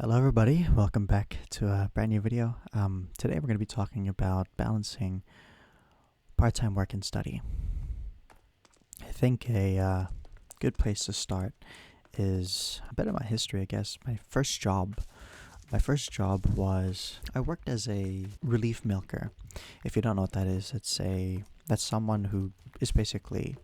Hello everybody, welcome back to a brand new video. Today we're going to be talking about balancing part-time work and study. I think a good place to start is a bit of my history, I guess. My first job was, I worked as a relief milker. If you don't know what that is, that's someone who is basically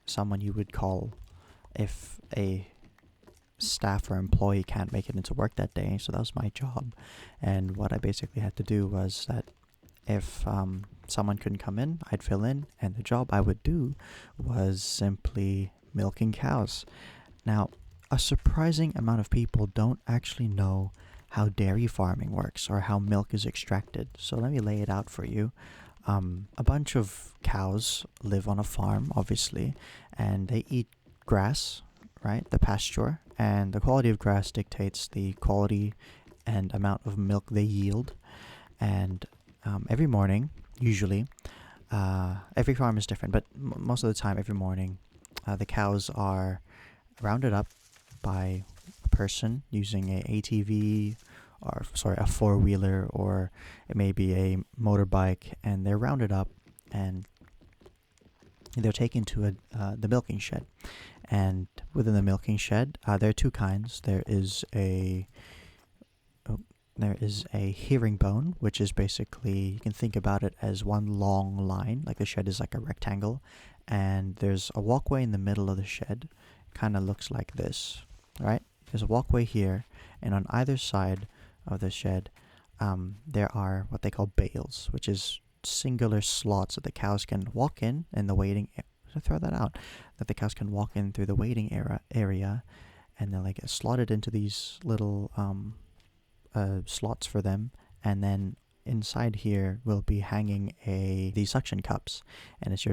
someone you would call if a staff or employee can't make it into work that day. So that was my job, and what I basically had to do was that if someone couldn't come in, I'd fill in, and the job I would do was simply milking cows. Now, a surprising amount of people don't actually know how dairy farming works or how milk is extracted. So let me lay it out for you. A bunch of cows live on a farm, obviously, and they eat grass, right? The pasture, and the quality of grass dictates the quality and amount of milk they yield. And every morning, usually, every farm is different, but most of the time, every morning, the cows are rounded up by a person using a ATV, or sorry, a four-wheeler, or it may be a motorbike, and they're rounded up and they're taken to the milking shed. And within the milking shed, there are two kinds. There is a herringbone, which is basically, you can think about it as one long line, like the shed is like a rectangle, and there's a walkway in the middle of the shed. Kind of looks like this, right? There's a walkway here, and on either side of the shed, there are what they call bales, which is singular slots that the cows can walk in the waiting. Throw that out, that the cows can walk in through the waiting area, and then get slotted into these little slots for them, and then inside here will be hanging the suction cups, and it's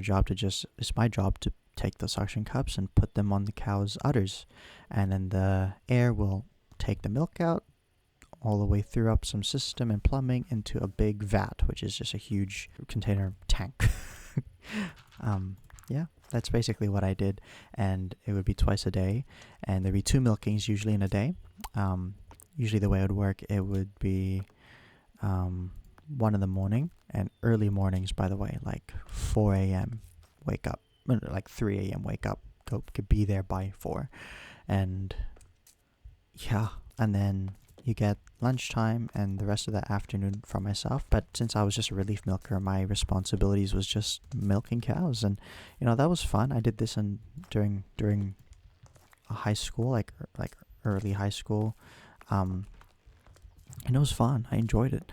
my job to take the suction cups and put them on the cow's udders, and then the air will take the milk out all the way through up some system and plumbing into a big vat, which is just a huge container tank. Yeah, that's basically what I did, and it would be twice a day, and there'd be two milkings usually in a day. Usually the way it would work, it would be 1 in the morning, and early mornings, by the way, like 4 a.m. wake up, like 3 a.m. wake up, could be there by 4, and yeah, and then you get lunchtime and the rest of the afternoon for myself. But since I was just a relief milker, my responsibilities was just milking cows, and that was fun. I did this during a high school, like early high school, and it was fun. I enjoyed it.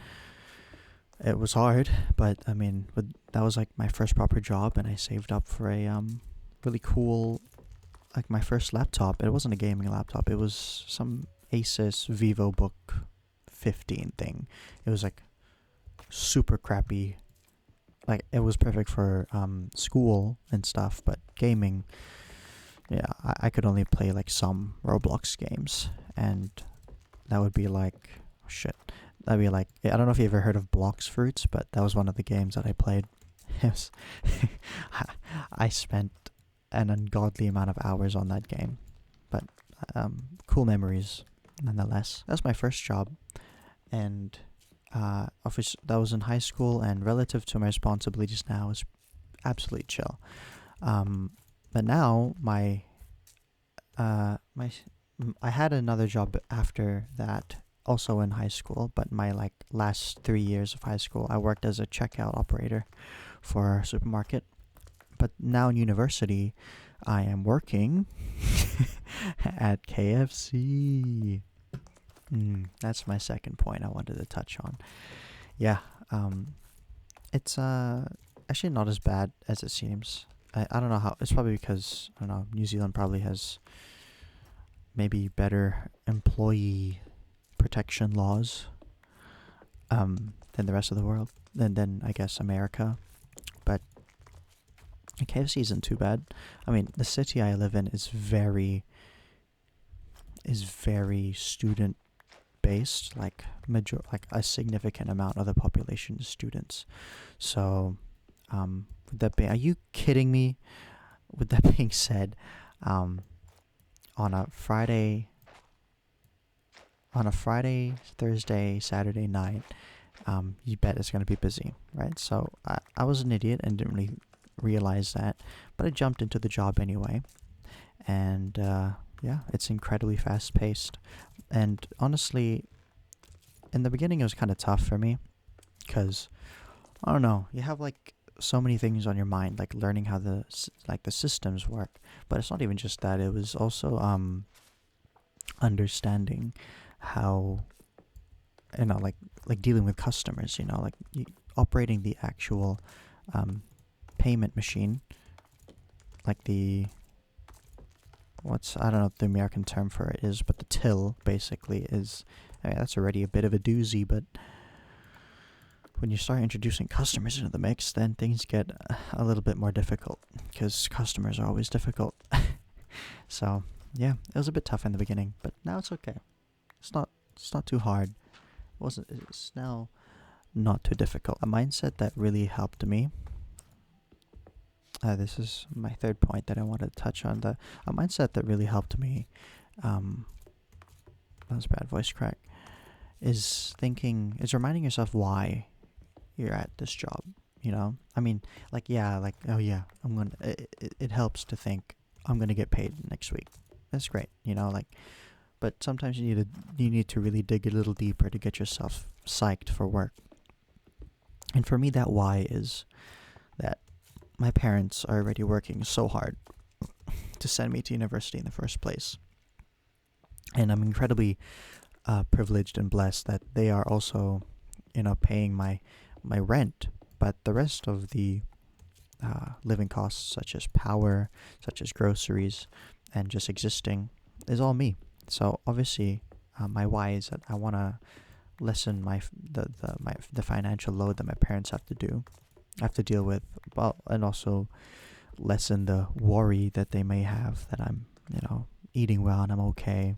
It was hard, but I mean, that was like my first proper job, and I saved up for a really cool, like my first laptop. It wasn't a gaming laptop. It was some Asus VivoBook 15 thing. It was like super crappy. Like, it was perfect for school and stuff, but gaming, yeah, I could only play like some Roblox games, and that would be like, shit. That'd be like, I don't know if you ever heard of Blox Fruits, but that was one of the games that I played. Yes, I spent an ungodly amount of hours on that game, but cool memories nonetheless. That's my first job, and that was in high school, and relative to my responsibilities now, is absolutely chill. But now I had another job after that, also in high school, but my last 3 years of high school, I worked as a checkout operator for a supermarket. But now in university, I am working at KFC. That's my second point I wanted to touch on. Yeah, it's actually not as bad as it seems. I don't know how. It's probably because, I don't know, New Zealand probably has maybe better employee protection laws than the rest of the world, than I guess America. But KFC isn't too bad. I mean, the city I live in is very student based. Like a significant amount of the population is students. So, are you kidding me? With that being said, on a Friday on a Friday, Thursday, Saturday night, you bet it's going to be busy, right? So I was an idiot and didn't really realize that, but I jumped into the job anyway. And yeah, it's incredibly fast paced. And honestly, in the beginning, it was kind of tough for me because I don't know, you have like so many things on your mind, like learning how the systems work. But it's not even just that. It was also understanding how, like dealing with customers. Like operating the actual payment machine, like the what's I don't know what the American term for it is, but the till basically is. I mean, that's already a bit of a doozy, but when you start introducing customers into the mix, then things get a little bit more difficult because customers are always difficult. So yeah, it was a bit tough in the beginning, but now it's okay. It's not. It's not too hard. It wasn't. It's now not too difficult. A mindset that really helped me. This is my third point that I want to touch on. A mindset that really helped me. That was a bad voice crack. Is reminding yourself why you're at this job. I mean, like, yeah, like, oh yeah, I'm gonna. It helps to think I'm gonna get paid next week. That's great. Like, but sometimes you need to really dig a little deeper to get yourself psyched for work. And for me, that why is that my parents are already working so hard to send me to university in the first place, and I'm incredibly privileged and blessed that they are also, paying my rent, but the rest of the living costs, such as power, such as groceries, and just existing, is all me. So obviously, my why is that I want to lessen the financial load that my parents have to deal with, well, and also lessen the worry that they may have that I'm, eating well and I'm okay.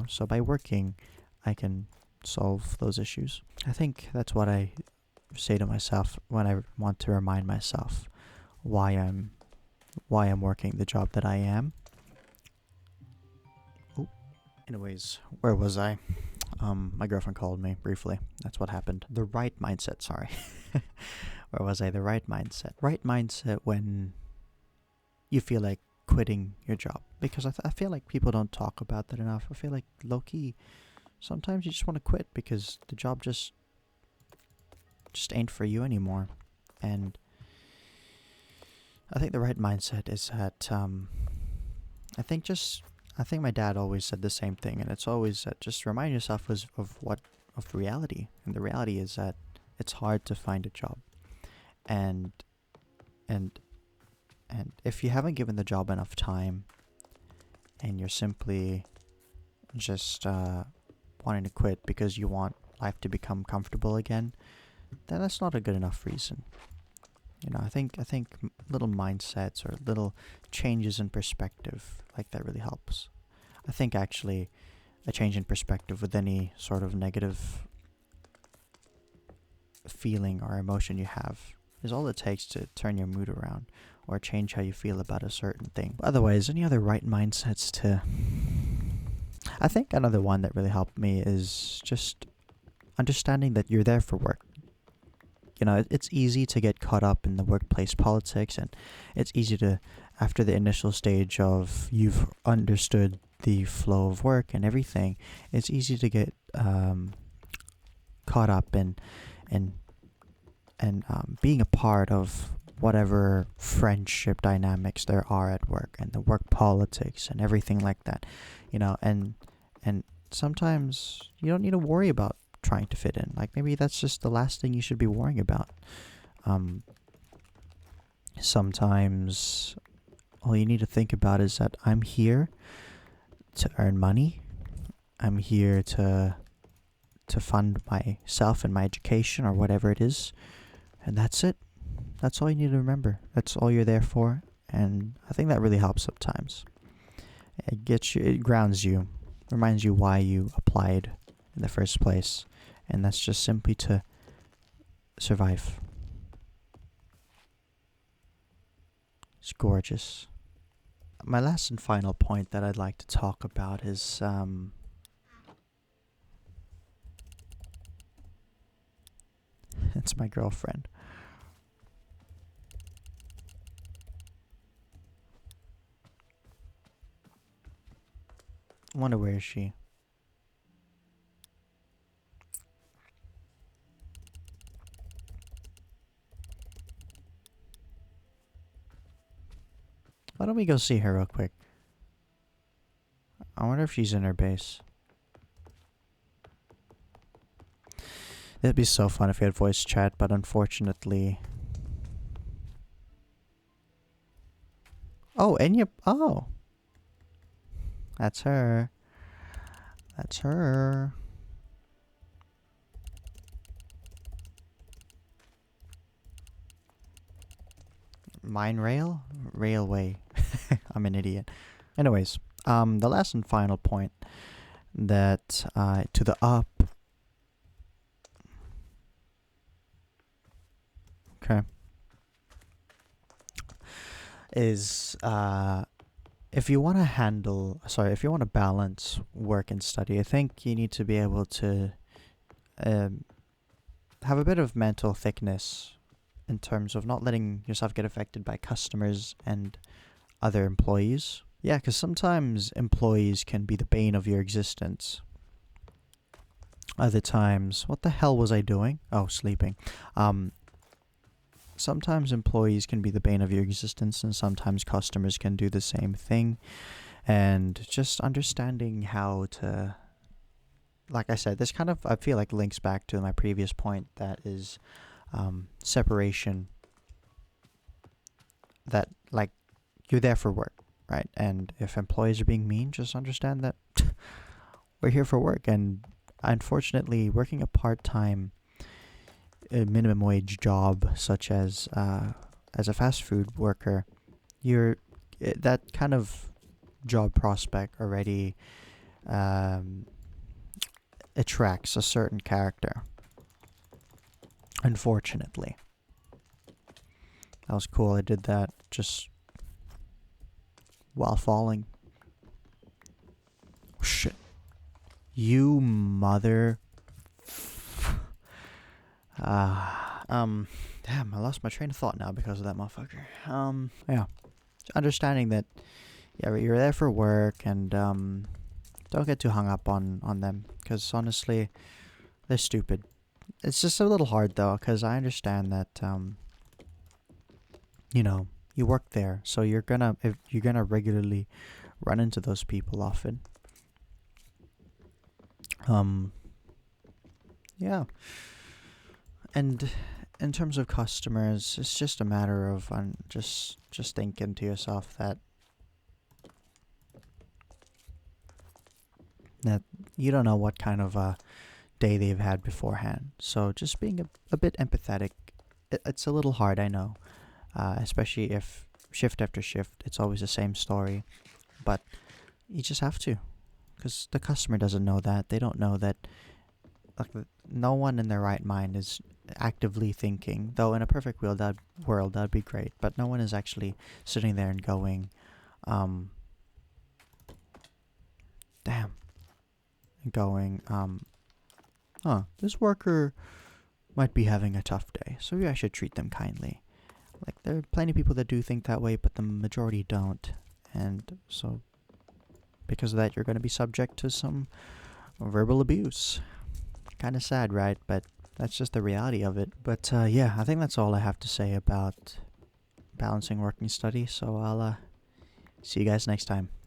So by working, I can solve those issues. I think that's what I say to myself when I want to remind myself why I'm working the job that I am. Ooh. Anyways, where was I? My girlfriend called me briefly. That's what happened. The right mindset, sorry. Where was I? The right mindset. Right mindset when you feel like quitting your job. Because I feel like people don't talk about that enough. I feel like low-key, sometimes you just want to quit because the job just ain't for you anymore. And I think the right mindset is that I think my dad always said the same thing, and it's always that just remind yourself of reality. And the reality is that it's hard to find a job. And and and if you haven't given the job enough time and you're simply just wanting to quit because you want life to become comfortable again, then that's not a good enough reason. I think little mindsets or little changes in perspective like that really helps. I think actually a change in perspective with any sort of negative feeling or emotion you have is all it takes to turn your mood around or change how you feel about a certain thing. Otherwise, any other right mindsets to... I think another one that really helped me is just understanding that you're there for work. It's easy to get caught up in the workplace politics, and it's easy to, after the initial stage of you've understood the flow of work and everything, it's easy to get caught up in being a part of whatever friendship dynamics there are at work and the work politics and everything like that, and sometimes you don't need to worry about trying to fit in. Like, maybe that's just the last thing you should be worrying about. Sometimes all you need to think about is that I'm here to earn money. I'm here to fund myself and my education or whatever it is. And that's it. That's all you need to remember. That's all you're there for. And I think that really helps sometimes. It grounds you, reminds you why you applied in the first place. And that's just simply to survive. It's gorgeous. My last and final point that I'd like to talk about is It's my girlfriend. I wonder where is she? Why don't we go see her real quick? I wonder if she's in her base. It'd be so fun if we had voice chat, but unfortunately... Oh, Enya... Oh! That's her. That's her. Mine rail? Railway. I'm an idiot. Anyways, the last and final point that to the up. Okay. Is if you want to balance work and study, I think you need to be able to have a bit of mental thickness in terms of not letting yourself get affected by customers and other employees. Yeah, because sometimes employees can be the bane of your existence. Other times, what the hell was I doing? Oh, sleeping. Sometimes employees can be the bane of your existence, and sometimes customers can do the same thing. And just understanding how to, like I said, this kind of, I feel like, links back to my previous point, that is separation. That, like, you're there for work, right? And if employees are being mean, just understand that we're here for work. And unfortunately, working a part-time minimum wage job, such as a fast food worker, that kind of job prospect already attracts a certain character. Unfortunately, that was cool. I did that just while falling. Shit, you mother. Damn, I lost my train of thought now because of that motherfucker. Yeah. Understanding that, yeah, you're there for work, and, don't get too hung up on them, because honestly, they're stupid. It's just a little hard, though, because I understand that, you work there, so you're gonna regularly run into those people often. Yeah. And in terms of customers, it's just a matter of just thinking to yourself that you don't know what kind of a day they've had beforehand. So just being a bit empathetic. It's a little hard, I know, especially if shift after shift, it's always the same story. But you just have to, because the customer doesn't know that. They don't know that, like, no one in their right mind is actively thinking, though in a perfect world that'd be great, but no one is actually sitting there and going, damn, going, this worker might be having a tough day, so maybe I should treat them kindly. Like, there are plenty of people that do think that way, but the majority don't. And so, because of that, you're going to be subject to some verbal abuse. Kind of sad, right? But that's just the reality of it. But yeah, I think that's all I have to say about balancing work and study. So I'll see you guys next time.